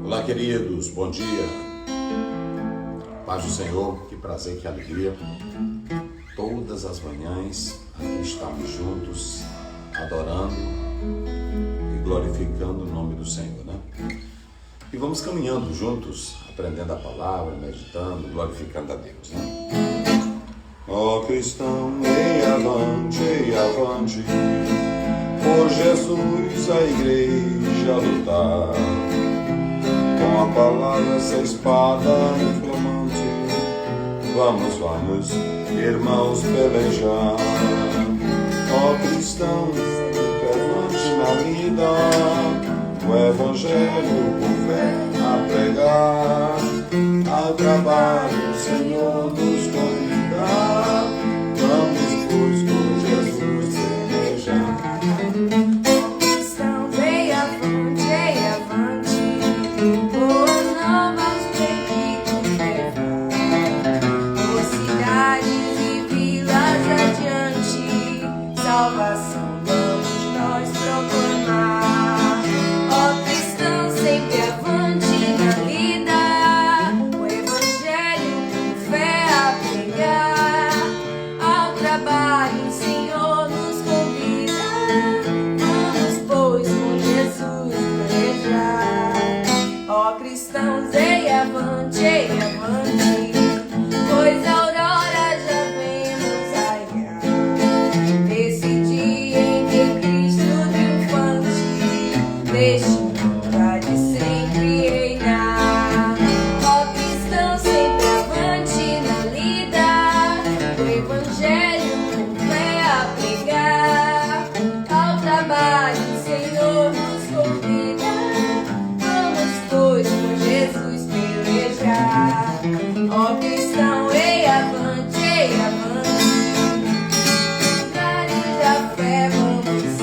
Olá, queridos, bom dia. Paz do Senhor, que prazer, que alegria. Todas as manhãs aqui estamos juntos, adorando e glorificando o nome do Senhor, né? E vamos caminhando juntos, aprendendo a palavra, meditando, glorificando a Deus, né? Ó cristão, ei avante, por Jesus a igreja lutar. Com a palavra, essa espada inflamante, vamos, irmãos, pelejar. Ó cristão, avante na vida, o evangelho com fé a pregar. Ao trabalho o Senhor nos convida, vamos, pois, com Jesus pelejar. Salvação vamos nós proclamar. Ó cristão, sempre avante na vida, o evangelho com fé a pregar. Ao trabalho o Senhor nos convida, vamos, pois, com Jesus pelejar. Ó cristãos, ei avante, pois a aurora já vem nos raiar. Deixe lugar de sempre reinar. Ó cristão, sempre avante na lida, o evangelho com fé a pregar. Ao trabalho o Senhor nos convida, vamos, pois, com Jesus pelejar. Ó cristão, ei avante, lugares da fé vamos,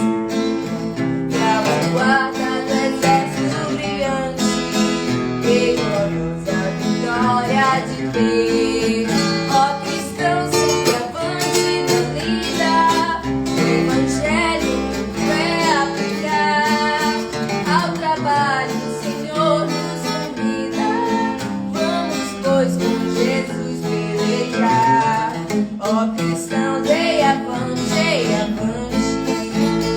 pra vanguarda do exército brilhante, e gloriosa vitória de ter. Ó cristão, sempre avante na lida, o evangelho com fé a pregar. Ao trabalho o Senhor nos convida, vamos, pois, com Jesus pelejar. Ó cristão, ei avante,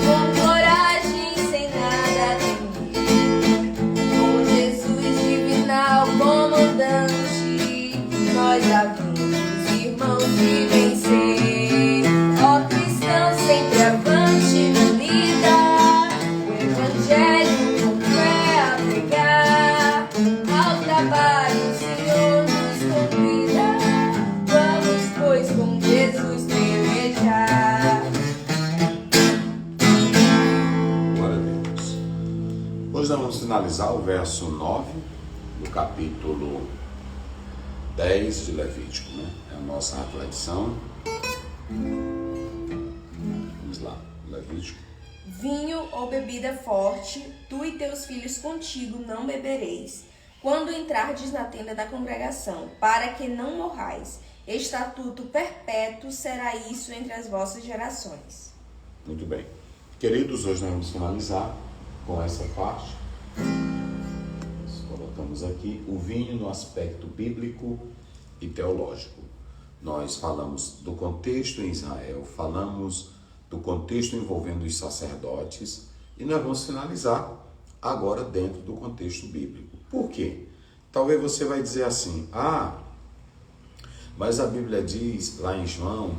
com coragem, sem nada temer, com Jesus divinal comandante, nós havemos, irmãos, de vencer. Ó cristão, sempre avante na lida, o evangelho com fé a pregar. Ao trabalho o Senhor nos convida, vamos, pois, com Jesus pelejar. Glória a Deus. Hoje nós vamos finalizar o verso 9 do capítulo 10 de Levítico, né? É a nossa reflexão. Vamos lá, Levítico. Vinho ou bebida forte, tu e teus filhos contigo não bebereis, quando entrardes na tenda da congregação, para que não morrais. Estatuto perpétuo será isso entre as vossas gerações. Muito bem. Queridos, hoje nós vamos finalizar com essa parte. Nós colocamos aqui o vinho no aspecto bíblico e teológico. Nós falamos do contexto em Israel, falamos do contexto envolvendo os sacerdotes e nós vamos finalizar agora dentro do contexto bíblico. Por quê? Talvez você vai dizer assim, mas a Bíblia diz lá em João,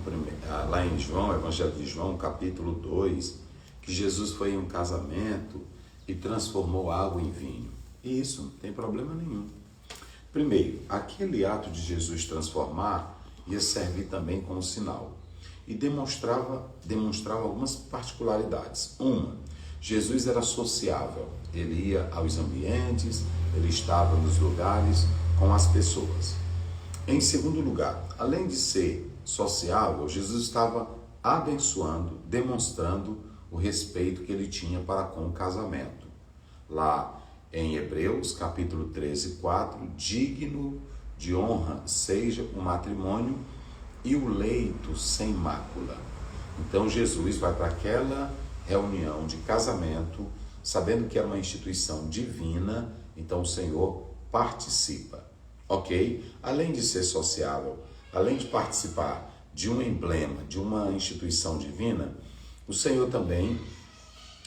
Evangelho de João, capítulo 2, que Jesus foi em um casamento e transformou água em vinho. E isso não tem problema nenhum. Primeiro, aquele ato de Jesus transformar ia servir também como sinal e demonstrava algumas particularidades. Uma, Jesus era sociável, ele ia aos ambientes, ele estava nos lugares com as pessoas. Em segundo lugar, além de ser sociável, Jesus estava abençoando, demonstrando o respeito que ele tinha para com o casamento. Lá em Hebreus, capítulo 13, 4, digno de honra seja o matrimônio e o leito sem mácula. Então Jesus vai para aquela reunião de casamento, sabendo que era uma instituição divina, Então o Senhor participa, ok? Além de ser sociável, além de participar de um emblema, de uma instituição divina, o Senhor também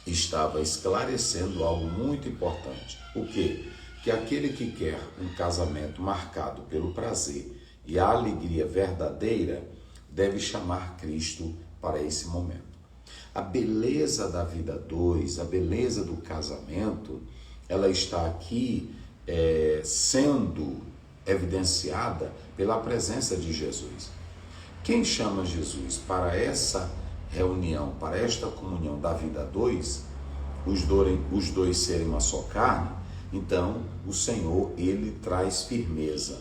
estava esclarecendo algo muito importante. O quê? Que aquele que quer um casamento marcado pelo prazer e a alegria verdadeira deve chamar Cristo para esse momento. A beleza da vida a dois, a beleza do casamento, ela está aqui sendo evidenciada pela presença de Jesus. Quem chama Jesus para essa reunião, para esta comunhão da vida a dois, os dois serem uma só carne, então o Senhor, ele traz firmeza.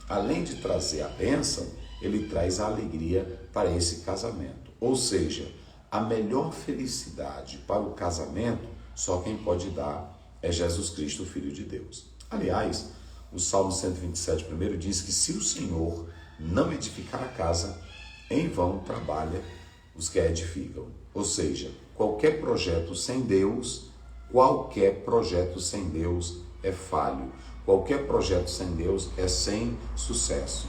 Além de trazer a bênção, ele traz a alegria para esse casamento. Ou seja, a melhor felicidade para o casamento, só quem pode dar é Jesus Cristo, o Filho de Deus. Aliás, o Salmo 127 primeiro diz que se o Senhor não edificar a casa, em vão trabalha os que a edificam. Ou seja, qualquer projeto sem Deus é falho. Qualquer projeto sem Deus é sem sucesso.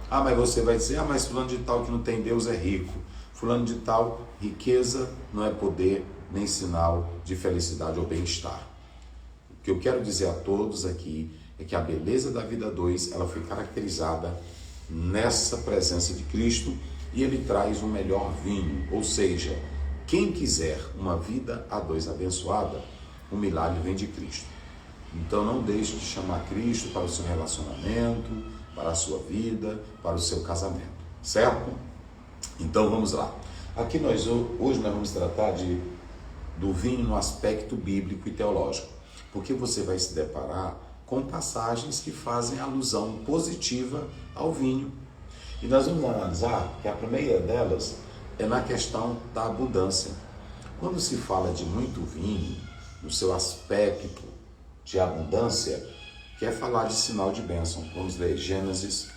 Mas você vai dizer, mas fulano de tal que não tem Deus é rico. Fulano de tal, riqueza não é poder nem sinal de felicidade ou bem-estar. O que eu quero dizer a todos aqui é que a beleza da vida a dois, ela foi caracterizada nessa presença de Cristo, e ele traz o melhor vinho. Ou seja, quem quiser uma vida a dois abençoada, o milagre vem de Cristo. Então não deixe de chamar Cristo para o seu relacionamento, para a sua vida, para o seu casamento, certo? Então vamos lá. Aqui hoje nós vamos tratar do vinho no aspecto bíblico e teológico, porque você vai se deparar com passagens que fazem alusão positiva ao vinho. E nós vamos analisar que a primeira delas é na questão da abundância. Quando se fala de muito vinho, no seu aspecto de abundância, quer falar de sinal de bênção. Vamos ler Gênesis,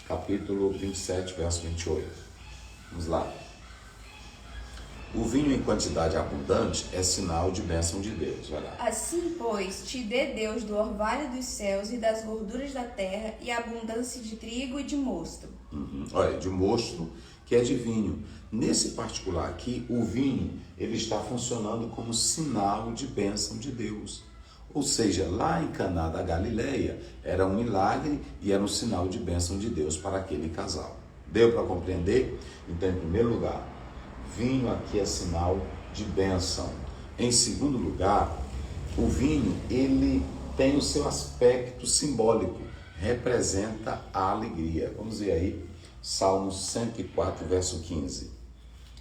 capítulo 27, verso 28. Vamos lá. O vinho em quantidade abundante é sinal de bênção de Deus. Vai lá. Assim, pois, te dê Deus do orvalho dos céus e das gorduras da terra e abundância de trigo e de mosto. Olha, de mosto, que é de vinho. Nesse particular aqui, o vinho, ele está funcionando como sinal de bênção de Deus. Ou seja, lá em Caná da Galileia, era um milagre e era um sinal de bênção de Deus para aquele casal. Deu para compreender? Então, em primeiro lugar, vinho aqui é sinal de bênção. Em segundo lugar, o vinho, ele tem o seu aspecto simbólico, representa a alegria. Vamos ver aí, Salmo 104, verso 15.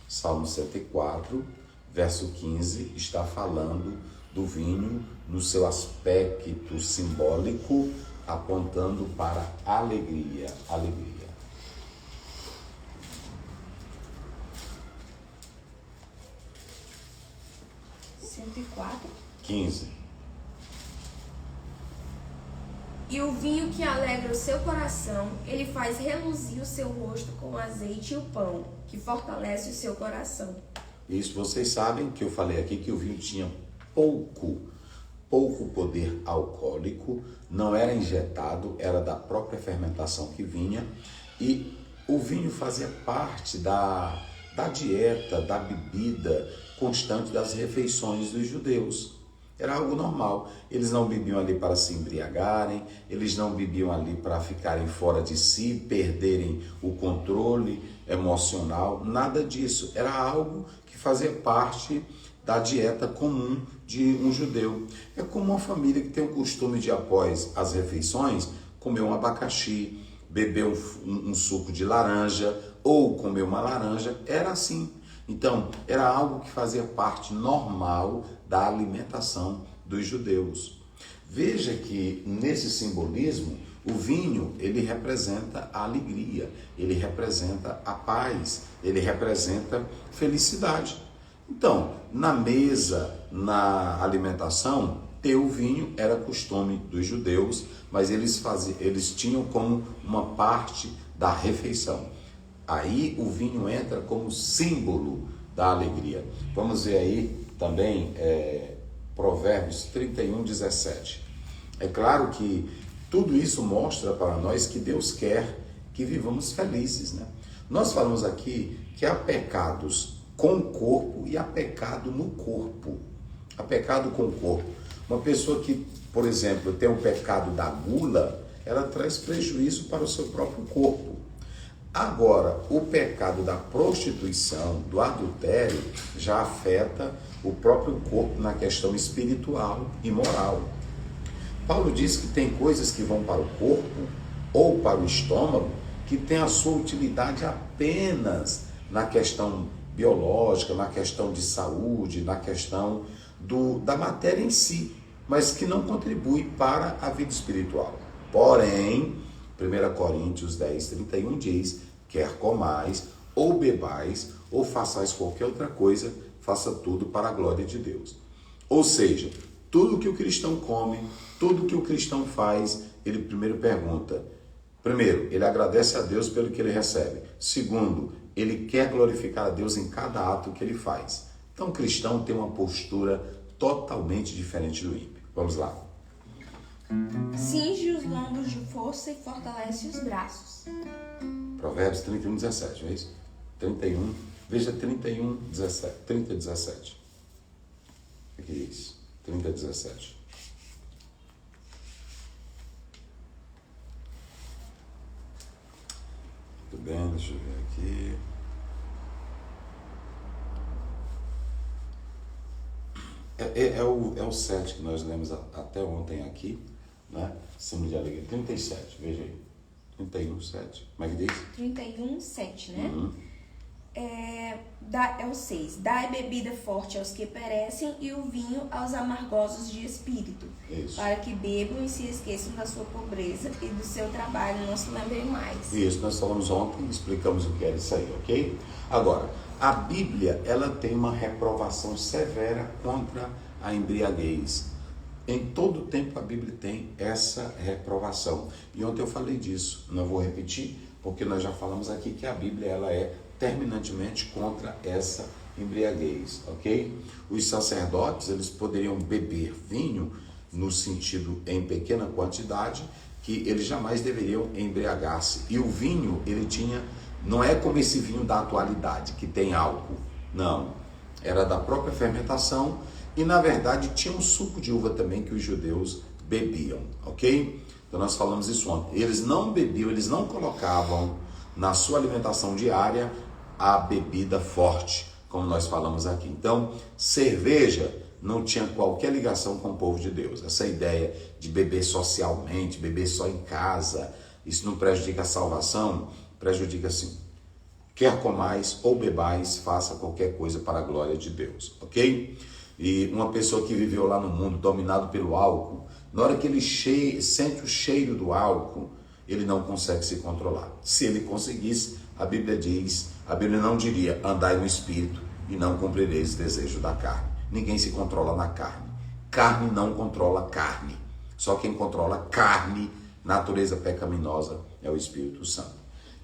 Salmo 104, verso 15, está falando do vinho no seu aspecto simbólico, apontando para a alegria. Alegria. (104) 15. E o vinho que alegra o seu coração, ele faz reluzir o seu rosto com o azeite e o pão, que fortalece o seu coração. Isso, vocês sabem que eu falei aqui que o vinho tinha pouco poder alcoólico, não era injetado, era da própria fermentação que vinha, e o vinho fazia parte da dieta, da bebida constante das refeições dos judeus. Era algo normal. Eles não bebiam ali para se embriagarem, eles não bebiam ali para ficarem fora de si, perderem o controle emocional, nada disso. Era algo que fazia parte da dieta comum de um judeu. É como uma família que tem o costume de, após as refeições, comer um abacaxi, beber um suco de laranja ou comer uma laranja. Era assim. Então, era algo que fazia parte normal da alimentação dos judeus. Veja que nesse simbolismo, o vinho, ele representa a alegria, ele representa a paz, ele representa felicidade. Então, na mesa, na alimentação, ter o vinho era costume dos judeus, mas eles tinham como uma parte da refeição. Aí o vinho entra como símbolo da alegria. Vamos ver aí também Provérbios 31, 17. É claro que tudo isso mostra para nós que Deus quer que vivamos felizes, né? Nós falamos aqui que há pecados com o corpo e há pecado no corpo. Há pecado com o corpo. Uma pessoa que, por exemplo, tem o pecado da gula, ela traz prejuízo para o seu próprio corpo. Agora, o pecado da prostituição, do adultério, já afeta o próprio corpo na questão espiritual e moral. Paulo diz que tem coisas que vão para o corpo ou para o estômago que tem a sua utilidade apenas na questão biológica, na questão de saúde, na questão da matéria em si, mas que não contribui para a vida espiritual. Porém, 1 Coríntios 10, 31 diz: quer comais, ou bebais, ou façais qualquer outra coisa, faça tudo para a glória de Deus. Ou seja, tudo que o cristão come, tudo que o cristão faz, ele primeiro pergunta. Primeiro, ele agradece a Deus pelo que ele recebe. Segundo, ele quer glorificar a Deus em cada ato que ele faz. Então, o cristão tem uma postura totalmente diferente do ímpio. Vamos lá. Cinge os lombos de força e fortalece os braços. Provérbios 31, 17, não é isso? 31, veja 31, 17, 30, 17. O que é isso? 30, 17. Muito bem, deixa eu ver aqui. É o 7 que nós lemos até ontem aqui, né? Símbolo de alegria. 37, veja aí. 31, 7. Como é que diz? 31, 7, né? Uhum. É o 6. Dai bebida forte aos que perecem e o vinho aos amargosos de espírito. Isso. Para que bebam e se esqueçam da sua pobreza e do seu trabalho, não se lembrem mais. Isso, nós falamos ontem, explicamos o que era isso aí, ok? Agora, a Bíblia, ela tem uma reprovação severa contra a embriaguez. Em todo tempo a Bíblia tem essa reprovação. E ontem eu falei disso, não vou repetir, porque nós já falamos aqui que a Bíblia ela é terminantemente contra essa embriaguez, ok? Os sacerdotes, eles poderiam beber vinho no sentido em pequena quantidade, que eles jamais deveriam embriagar-se. E o vinho, ele tinha, não é como esse vinho da atualidade, que tem álcool, não. Era da própria fermentação e, na verdade, tinha um suco de uva também que os judeus bebiam, ok? Então, nós falamos isso ontem. Eles não bebiam, eles não colocavam na sua alimentação diária a bebida forte, como nós falamos aqui. Então, cerveja não tinha qualquer ligação com o povo de Deus. Essa ideia de beber socialmente, beber só em casa, isso não prejudica a salvação, prejudica sim. Quer comais ou bebais, faça qualquer coisa para a glória de Deus, ok? E uma pessoa que viveu lá no mundo dominado pelo álcool, na hora que ele sente o cheiro do álcool, ele não consegue se controlar. Se ele conseguisse, a Bíblia diz, a Bíblia não diria, andai no Espírito e não cumprireis o desejo da carne. Ninguém se controla na carne. Carne não controla carne. Só quem controla carne, natureza pecaminosa, é o Espírito Santo.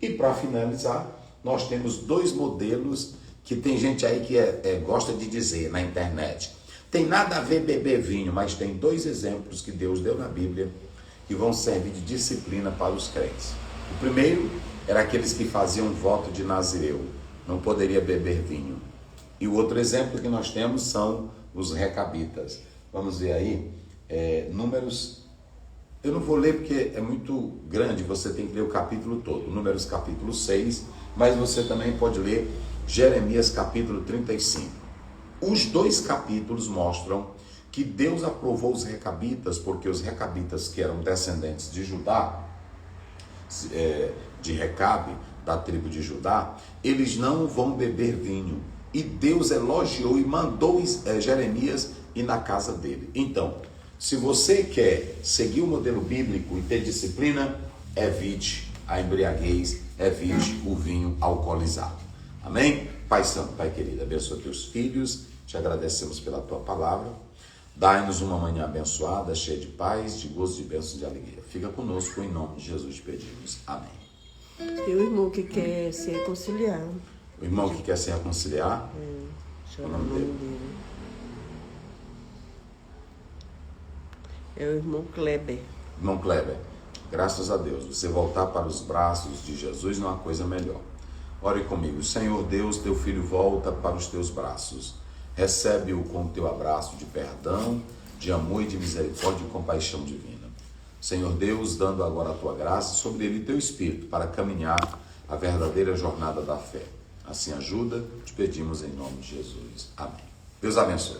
E para finalizar, nós temos dois modelos que tem gente aí que gosta de dizer na internet. Tem nada a ver beber vinho, mas tem dois exemplos que Deus deu na Bíblia que vão servir de disciplina para os crentes. O primeiro era aqueles que faziam voto de Nazireu, não poderia beber vinho. E o outro exemplo que nós temos são os recabitas. Vamos ver aí, Números, eu não vou ler porque é muito grande, você tem que ler o capítulo todo, Números capítulo 6, mas você também pode ler Jeremias capítulo 35. Os dois capítulos mostram que Deus aprovou os recabitas, porque os recabitas que eram descendentes de Judá, de Recabe, da tribo de Judá, eles não vão beber vinho. E Deus elogiou e mandou Jeremias ir na casa dele. Então, se você quer seguir o modelo bíblico e ter disciplina, evite a embriaguez, evite o vinho alcoolizado. Amém? Pai Santo, Pai querido, abençoa teus filhos, te agradecemos pela tua palavra. Dai-nos uma manhã abençoada, cheia de paz, de gozo, de bênçãos e de alegria. Fica conosco, em nome de Jesus te pedimos. Amém. Tem um irmão que quer se reconciliar. O irmão que quer se reconciliar? Deixa eu ver o nome dele. É o irmão Kleber. Irmão Kleber, graças a Deus, você voltar para os braços de Jesus não há coisa melhor. Ore comigo. Senhor Deus, teu filho volta para os teus braços. Recebe-o com o teu abraço de perdão, de amor e de misericórdia e compaixão divina. Senhor Deus, dando agora a tua graça sobre ele e teu espírito para caminhar a verdadeira jornada da fé. Assim ajuda, te pedimos em nome de Jesus. Amém. Deus abençoe.